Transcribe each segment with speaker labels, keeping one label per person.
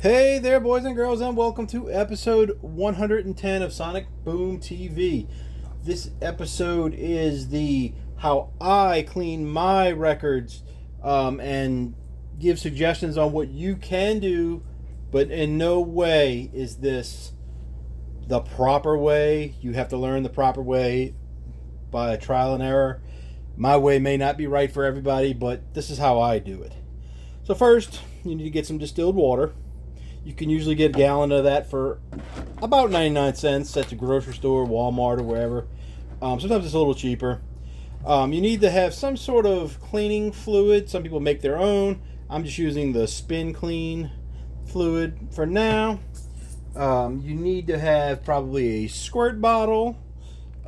Speaker 1: Hey there, boys and girls, and welcome to episode 110 of Sonic Boom TV. This episode is the how I clean my records and give suggestions on what you can do, but in no way is this the proper way. You have to learn the proper way by trial and error. My way may not be right for everybody, but this is how I do it. So first, you need to get some distilled water. You can usually get a gallon of that for about 99 cents at the grocery store, Walmart, or wherever. Sometimes it's a little cheaper. You need to have some sort of cleaning fluid. Some people make their own. I'm just using the Spin Clean fluid for now. You need to have probably a squirt bottle.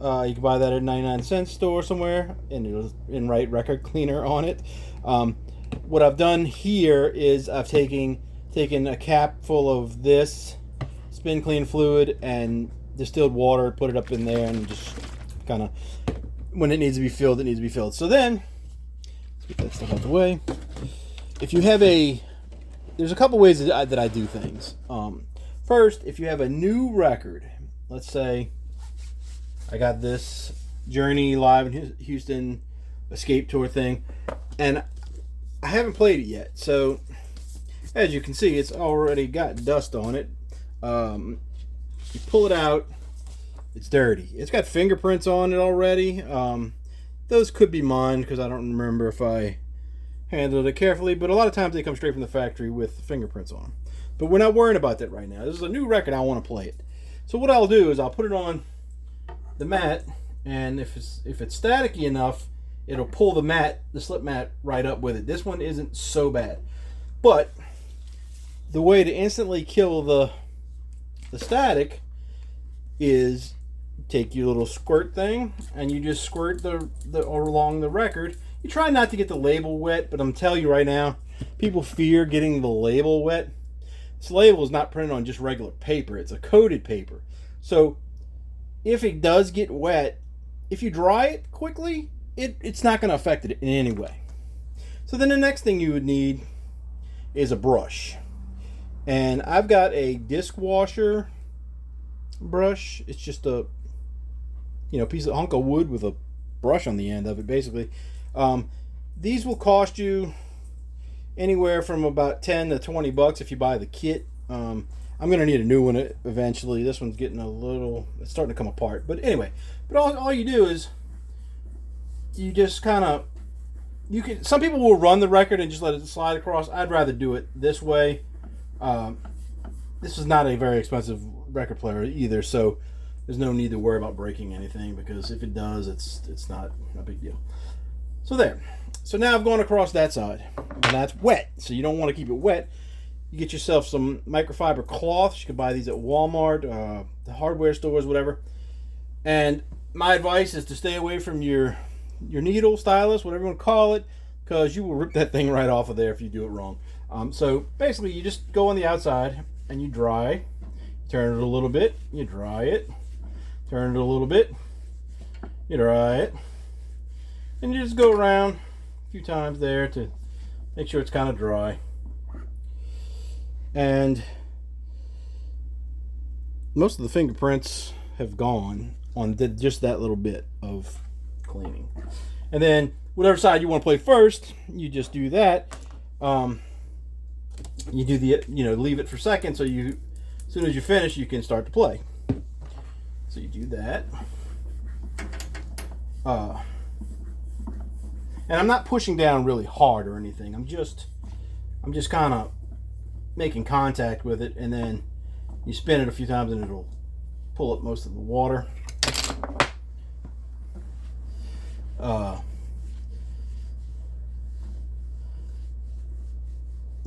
Speaker 1: You can buy that at a 99-cent store somewhere, and it'll write record cleaner on it. What I've done here is I've taken a cap full of this Spin Clean fluid and distilled water, put it up in there, and just kind of, when it needs to be filled, it needs to be filled. So then, let's get that stuff out the way. If you have there's a couple ways that I do things. First, if you have a new record, let's say I got this Journey Live in Houston Escape Tour thing, and I haven't played it yet, so as you can see, it's already got dust on it. You pull it out, it's dirty. It's got fingerprints on it already. Those could be mine because I don't remember if I handled it carefully, but a lot of times they come straight from the factory with fingerprints on them. But we're not worrying about that right now. This is a new record, I want to play it. So what I'll do is I'll put it on the mat, and if it's staticky enough, it'll pull the slip mat right up with it. This one isn't so bad. But the way to instantly kill the static is take your little squirt thing and you just squirt the along the record. You try not to get the label wet, but I'm telling you right now, people fear getting the label wet. This label is not printed on just regular paper. It's a coated paper. So if it does get wet, if you dry it quickly, it's not going to affect it in any way. So then the next thing you would need is a brush. And I've got a disc washer brush. It's just a piece of hunk of wood with a brush on the end of it, basically. These will cost you anywhere from about $10 to $20 if you buy the kit. I'm going to need a new one eventually. This one's getting it's starting to come apart. But anyway, all you do is you just kind of, some people will run the record and just let it slide across. I'd rather do it this way. This is not a very expensive record player either, so there's no need to worry about breaking anything, because if it does, it's not a big deal. So there. So now I've gone across that side, and that's wet. So you don't want to keep it wet. You get yourself some microfiber cloths. You can buy these at Walmart, the hardware stores, whatever. And my advice is to stay away from your needle, stylus, whatever you want to call it, because you will rip that thing right off of there if you do it wrong. So basically, you just go on the outside and you dry. Turn it a little bit, you dry it. Turn it a little bit, you dry it. And you just go around a few times there to make sure it's kind of dry. And most of the fingerprints have gone on just that little bit of cleaning. And then whatever side you want to play first, you just do that. You do leave it for seconds, so as soon as you finish, you can start to play. So you do that. And I'm not pushing down really hard or anything. I'm just kind of making contact with it, and then you spin it a few times and it'll pull up most of the water.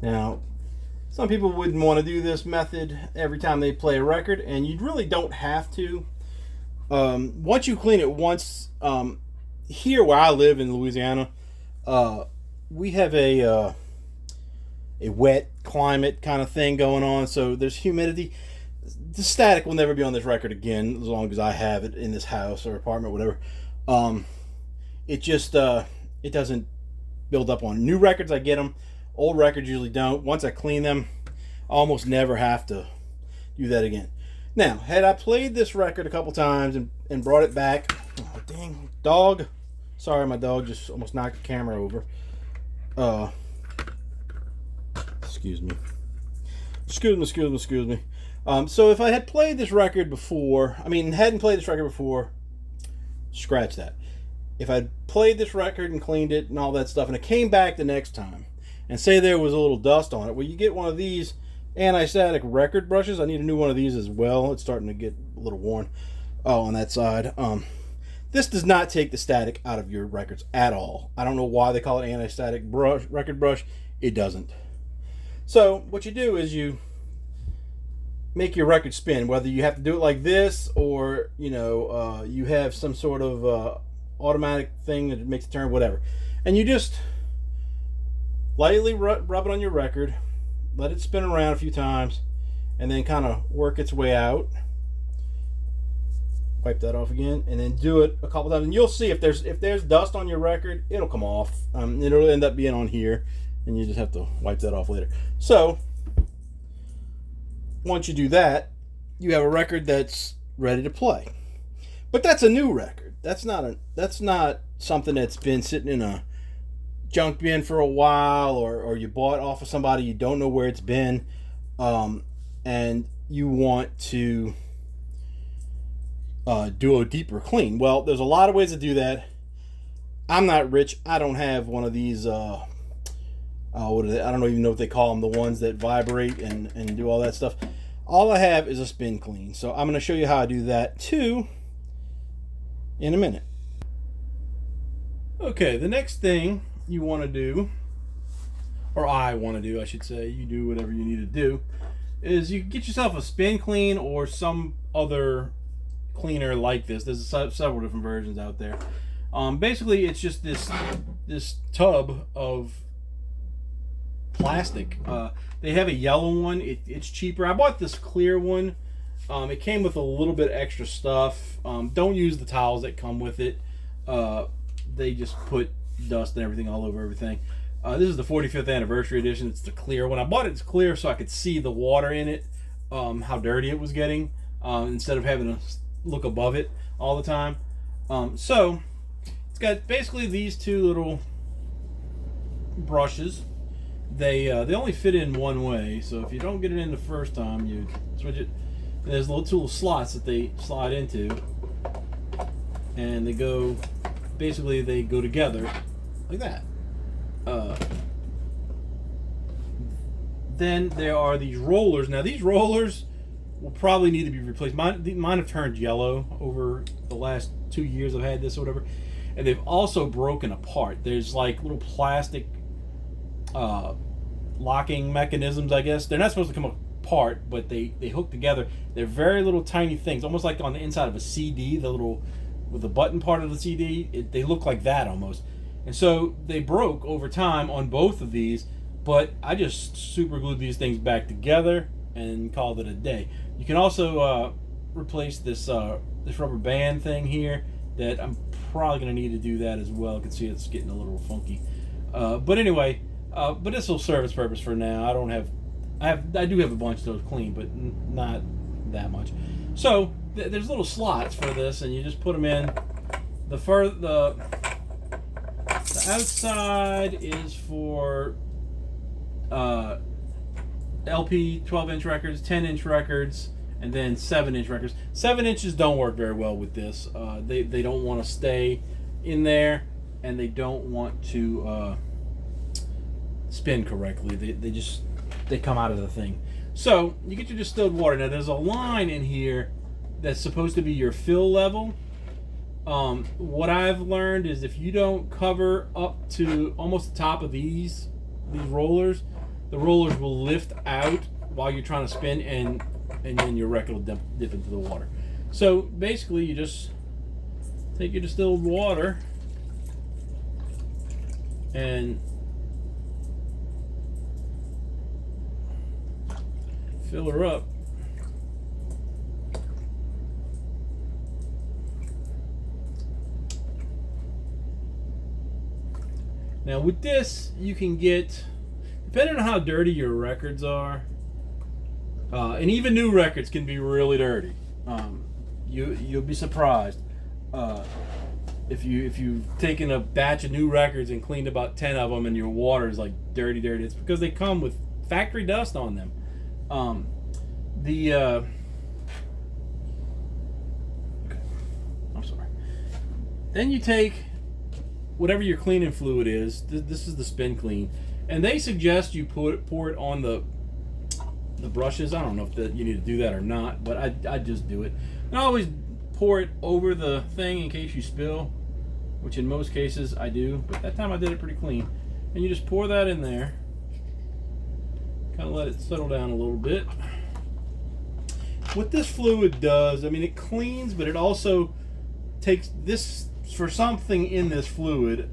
Speaker 1: Now, some people wouldn't want to do this method every time they play a record, and you really don't have to. Once you clean it once, here where I live in Louisiana, we have a wet climate kind of thing going on, so there's humidity. The static will never be on this record again as long as I have it in this house or apartment, whatever. It just it doesn't build up on new records. I get them. Old records usually don't. Once I clean them, almost never have to do that again. Now, had I played this record a couple times and brought it back, oh dang dog, sorry, my dog just almost knocked the camera over. Excuse me. So if I had played this record before, hadn't played this record before, scratch that. If I'd played this record and cleaned it and all that stuff, and it came back the next time, and say there was a little dust on it, well, you get one of these anti-static record brushes. I need a new one of these as well. It's starting to get a little worn on that side. This does not take the static out of your records at all. I don't know why they call it anti-static record brush. It doesn't. So what you do is you make your record spin, whether you have to do it like this or you have some sort of automatic thing that makes it turn, whatever, and you just lightly rub it on your record, let it spin around a few times, and then kind of work its way out. Wipe that off again, and then do it a couple times, and you'll see if there's dust on your record, it'll come off. It'll end up being on here, and you just have to wipe that off later. So once you do that, you have a record that's ready to play. But that's a new record. That's not something that's been sitting in a junk bin for a while, or you bought off of somebody, you don't know where it's been, and you want to do a deeper clean. Well, there's a lot of ways to do that. I'm not rich. I don't have one of these what are they? I don't even know what they call them, the ones that vibrate and do all that stuff. All I have is a spin clean, so I'm going to show you how I do that too in a minute. Okay, the next thing you want to do, or I want to do, I should say, you do whatever you need to do, is you get yourself a spin clean or some other cleaner like this. There's several different versions out there. Basically, it's just this tub of plastic. They have a yellow one. It's cheaper. I bought this clear one. It came with a little bit extra stuff. Don't use the towels that come with it. They just put dust and everything all over everything. This is the 45th anniversary edition. It's the clear one. I bought it's clear so I could see the water in it, how dirty it was getting, instead of having to look above it all the time. So it's got basically these two little brushes. They only fit in one way, so if you don't get it in the first time, you switch it. And there's two little slots that they slide into, and they go together like that. Then there are these rollers. Now these rollers will probably need to be replaced. Mine have turned yellow over the last 2 years I've had this or whatever, and they've also broken apart. There's like little plastic locking mechanisms, I guess. They're not supposed to come apart, but they hook together. They're very little tiny things, almost like on the inside of a CD, the little with the button part of the CD. They look like that almost. And so they broke over time on both of these, but I just super glued these things back together and called it a day. You can also replace this rubber band thing here that I'm probably going to need to do that as well. You can see it's getting a little funky. But anyway, but this will serve its purpose for now. I do have a bunch of those clean, but not that much. So there's little slots for this, and you just put them in. The outside is for LP 12-inch records, 10-inch records, and then 7-inch records. 7 inches don't work very well with this. They don't want to stay in there, and they don't want to spin correctly. They come out of the thing. So you get your distilled water. Now there's a line in here that's supposed to be your fill level. What I've learned is if you don't cover up to almost the top of these rollers, the rollers will lift out while you're trying to spin, and then your record will dip into the water. So basically, you just take your distilled water and fill her up. Now with this, you can get, depending on how dirty your records are, And even new records can be really dirty. You'll be surprised if you've taken a batch of new records and cleaned about 10 of them and your water is like dirty. It's because they come with factory dust on them. I'm sorry. Then you take whatever your cleaning fluid is. This is the Spin Clean, and they suggest you pour it on the brushes. I don't know if you need to do that or not, but I just do it. And I always pour it over the thing in case you spill, which in most cases I do, but that time I did it pretty clean. And you just pour that in there, kind of let it settle down a little bit. What this fluid does, I mean, it cleans, but it also takes this, for something in this fluid,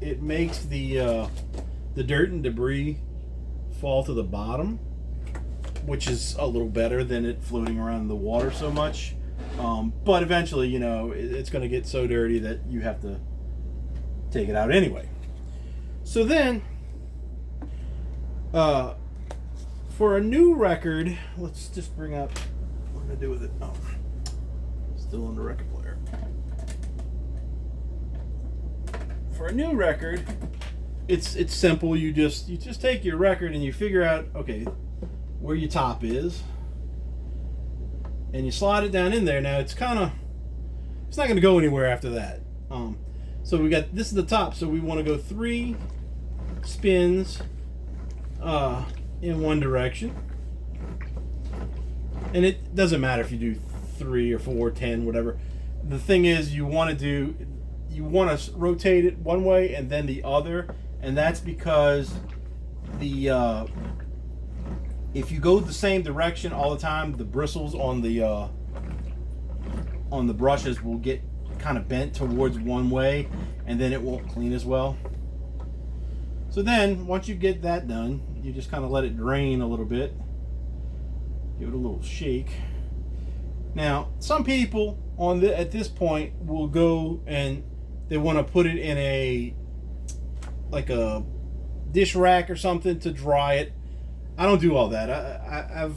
Speaker 1: it makes the dirt and debris fall to the bottom, which is a little better than it floating around in the water so much. But eventually, you know, it's going to get so dirty that you have to take it out anyway. So then, for a new record, let's just bring up what I'm going to do with it. Oh, still on the record player. For a new record, it's simple. You just take your record and you figure out, okay, where your top is, and you slide it down in there. Now it's not going to go anywhere after that. So we got, this is the top, so we want to go 3 spins in one direction, and it doesn't matter if you do 3 or 4, 10, whatever. The thing is, you want to rotate it one way and then the other, and that's because if you go the same direction all the time, the bristles on the brushes will get kind of bent towards one way, and then it won't clean as well. So then, once you get that done, you just kind of let it drain a little bit. Give it a little shake. Now, some people at this point will go and they want to put it in a dish rack or something to dry it. I don't do all that. I've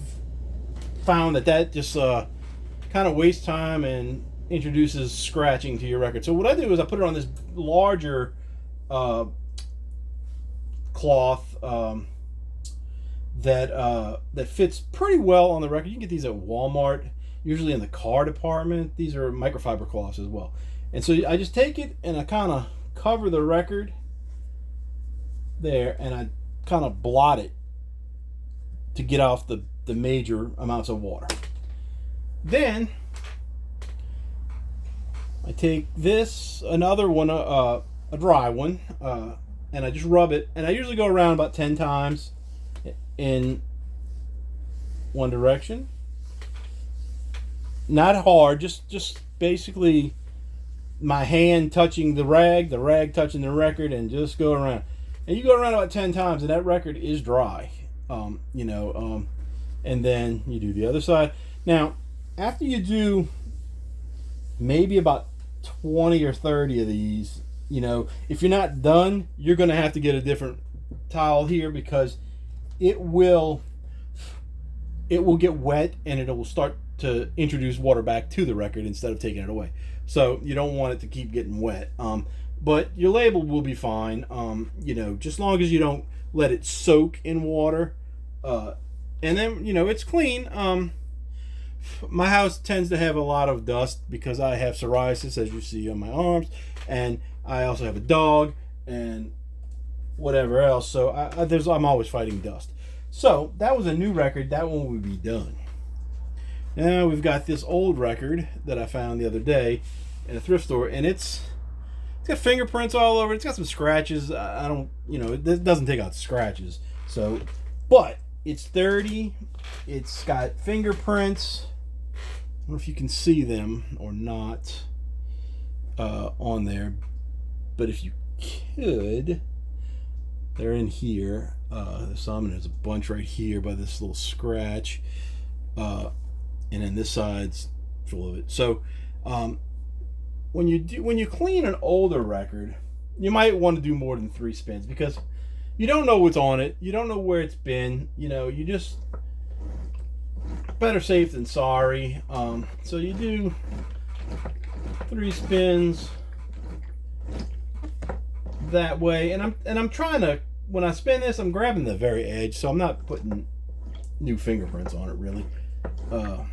Speaker 1: found that just kind of wastes time and introduces scratching to your record. So what I do is I put it on this larger cloth that fits pretty well on the record. You can get these at Walmart, usually in the car department. These are microfiber cloths as well. And so I just take it and I kind of cover the record there, and I kind of blot it to get off the major amounts of water. Then I take another one, a dry one, and I just rub it, and I usually go around about 10 times in one direction. Not hard, just basically my hand touching the rag touching the record, and just go around. And you go around about 10 times, and that record is dry. And then you do the other side. Now, after you do maybe about 20 or 30 of these, if you're not done, you're going to have to get a different towel here, because it will get wet and it will start to introduce water back to the record instead of taking it away. So you don't want it to keep getting wet. But your label will be fine, just long as you don't let it soak in water. And then, it's clean. My house tends to have a lot of dust because I have psoriasis, as you see on my arms, and I also have a dog and whatever else. So I'm always fighting dust. So that was a new record. That one would be done. Now we've got this old record that I found the other day in a thrift store, and it's got fingerprints all over it. It's got some scratches. It doesn't take out the scratches. So, but it's dirty. It's got fingerprints. I don't know if you can see them or not on there, but if you could, they're in here. There's some, and there's a bunch right here by this little scratch, and then this side's full of it. So, when you clean an older record, you might want to do more than 3 spins, because you don't know what's on it. You don't know where it's been. You just better safe than sorry. So you do 3 spins that way, and I'm trying to, when I spin this, I'm grabbing the very edge, so I'm not putting new fingerprints on it really. And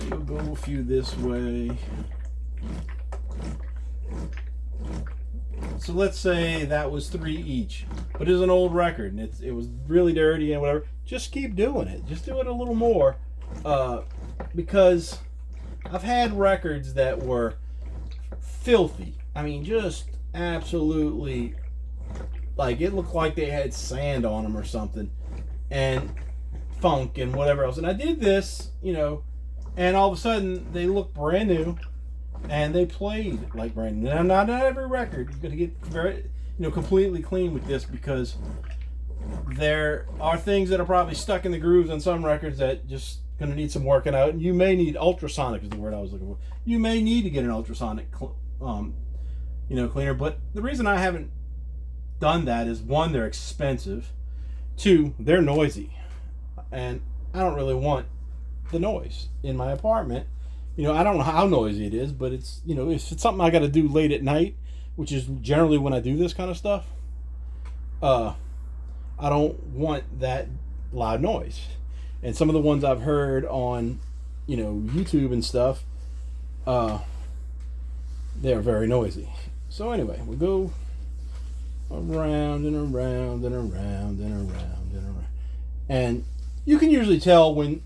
Speaker 1: you'll go a few this way. So let's say that was 3 each, but it's an old record and it was really dirty and whatever. Just keep doing it. Just do it a little more, because I've had records that were filthy. I mean, just absolutely, like, it looked like they had sand on them or something, and funk and whatever else. And I did this, and all of a sudden they look brand new. And they played like brand new. Now, not every record you're gonna get very, completely clean with this, because there are things that are probably stuck in the grooves on some records that just gonna need some working out. And you may need ultrasonic is the word I was looking for. You may need to get an ultrasonic, cleaner. But the reason I haven't done that is, 1, they're expensive. 2, they're noisy, and I don't really want the noise in my apartment. I don't know how noisy it is, but it's, if it's something I got to do late at night, which is generally when I do this kind of stuff, I don't want that loud noise. And some of the ones I've heard on, YouTube and stuff, they're very noisy. So anyway, we'll go around and around and around and around and around. And you can usually tell when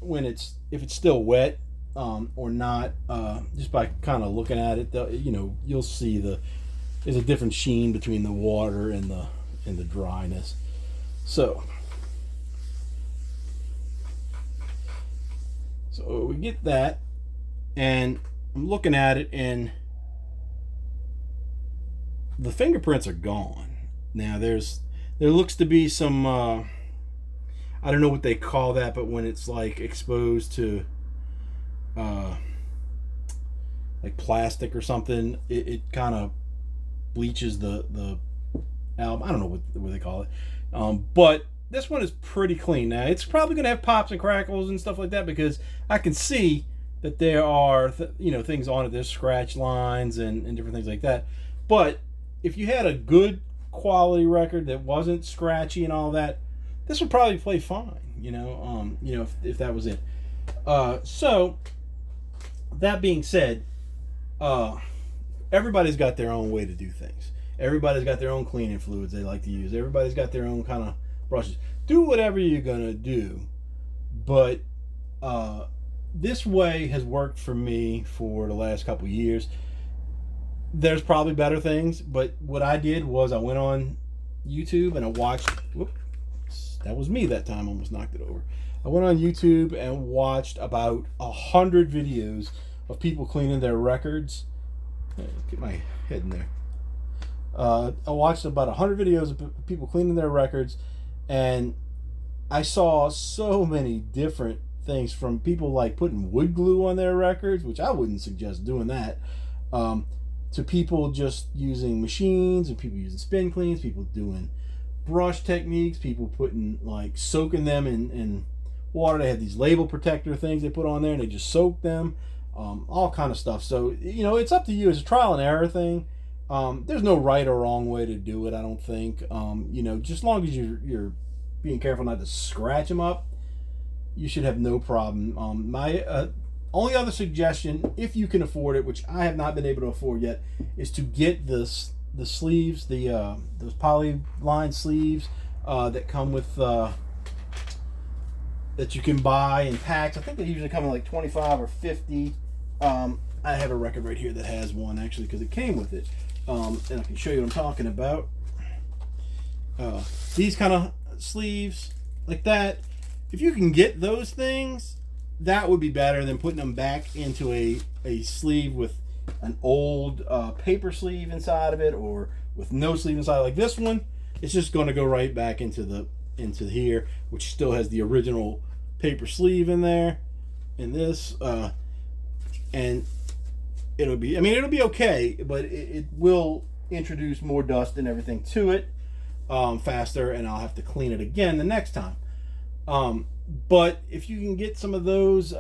Speaker 1: if it's still wet, or not, just by kind of looking at it. You'll see there's a different sheen between the water and the dryness. So we get that, and I'm looking at it, and the fingerprints are gone. Now there looks to be some, I don't know what they call that, but when it's like exposed to like plastic or something, it kind of bleaches the album. I don't know what they call it, but this one is pretty clean. Now it's probably gonna have pops and crackles and stuff like that, because I can see that there are things on it. There's scratch lines and different things like that. But if you had a good quality record that wasn't scratchy and all that, this would probably play fine. If that was it. So that being said, everybody's got their own way to do things. Everybody's got their own cleaning fluids they like to use. Everybody's got their own kind of brushes. Do whatever you're gonna do, but this way has worked for me for the last couple of years. There's probably better things, but what I did was I went on YouTube and I watched. Whoops, that was me that time. Almost knocked it over. I went on YouTube and watched about 100 videos of people cleaning their records. Get my head in there. I watched about 100 videos of people cleaning their records, and I saw so many different things, from people like putting wood glue on their records, which I wouldn't suggest doing that, to people just using machines, and people using spin cleans, people doing brush techniques, people putting, like, soaking them in water. They had these label protector things they put on there, and they just soak them, all kind of stuff. So it's up to you. It's a trial and error thing. There's no right or wrong way to do it, I don't think. Just as long as you're being careful not to scratch them up, you should have no problem. My only other suggestion, if you can afford it, which I have not been able to afford yet, is to get the sleeves, those polyline sleeves that come with that you can buy in packs. I think they usually come in like 25 or 50. I have a record right here that has one, actually, because it came with it. And I can show you what I'm talking about. These kind of sleeves like that, if you can get those things, that would be better than putting them back into a sleeve with an old paper sleeve inside of it, or with no sleeve inside. Like this one, it's just going to go right back into here, which still has the original paper sleeve in there. And this, and it'll be okay, but it will introduce more dust and everything to it faster, and I'll have to clean it again the next time. But if you can get some of those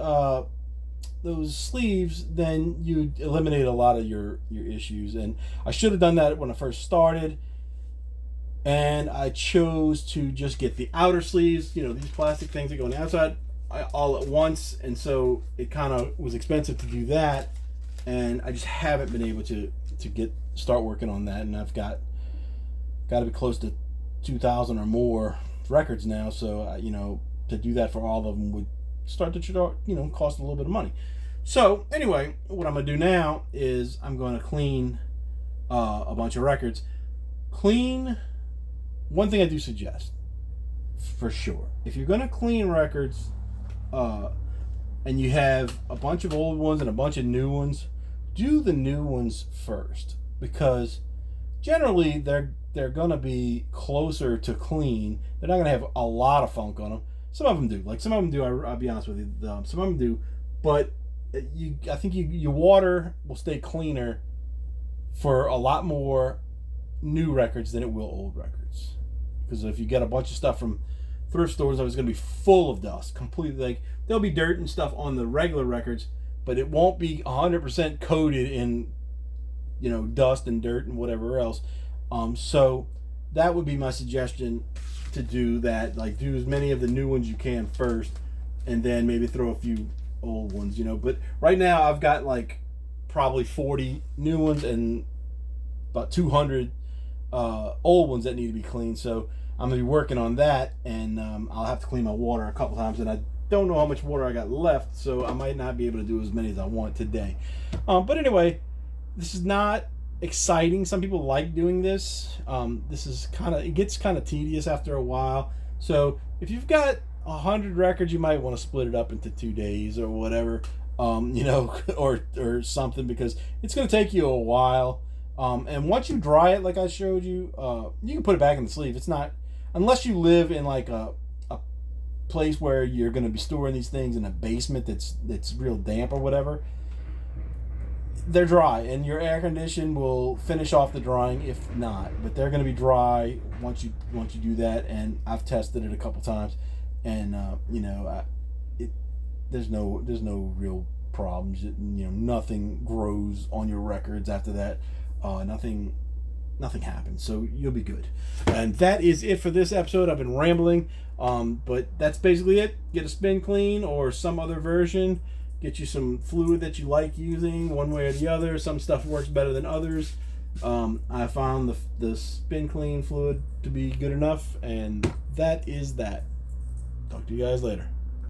Speaker 1: sleeves, then you eliminate a lot of your issues. And I should have done that when I first started, and I chose to just get the outer sleeves, these plastic things that go on the outside, all at once. And so it kind of was expensive to do that, and I just haven't been able to start working on that. And I've got to be close to 2,000 or more records now, so to do that for all of them would start to cost a little bit of money. So anyway, what I'm gonna do now is I'm going to clean a bunch of records. One thing I do suggest, for sure, if you're gonna clean records, and you have a bunch of old ones and a bunch of new ones, do the new ones first, because generally they're gonna be closer to clean. They're not gonna have a lot of funk on them. Some of them do. Some of them do. I'll be honest with you. Some of them do, but I think your water will stay cleaner for a lot more new records than it will old records. Because if you get a bunch of stuff from thrift stores, it's going to be full of dust, completely. There'll be dirt and stuff on the regular records, but it won't be 100% coated in, dust and dirt and whatever else. So that would be my suggestion, to do that. Do as many of the new ones you can first, and then maybe throw a few old ones. But right now I've got probably 40 new ones and about 200 old ones that need to be cleaned. So I'm gonna be working on that, and I'll have to clean my water a couple times, and I don't know how much water I got left, so I might not be able to do as many as I want today. But anyway, this is not exciting. Some people like doing this. This is it gets kind of tedious after a while. So if you've got 100 records, you might want to split it up into 2 days or whatever, or something, because it's going to take you a while. And once you dry it, like I showed you, you can put it back in the sleeve. It's not, unless you live in a place where you're going to be storing these things in a basement that's real damp or whatever. They're dry, and your air condition will finish off the drying if not. But they're going to be dry once you do that. And I've tested it a couple times, and there's no real problems. Nothing grows on your records after that. Nothing happens, so you'll be good. And that is it for this episode. I've been rambling, but that's basically it. Get a spin clean or some other version. Get you some fluid that you like using, one way or the other. Some stuff works better than others. I found the spin clean fluid to be good enough, and that is that. Talk to you guys later.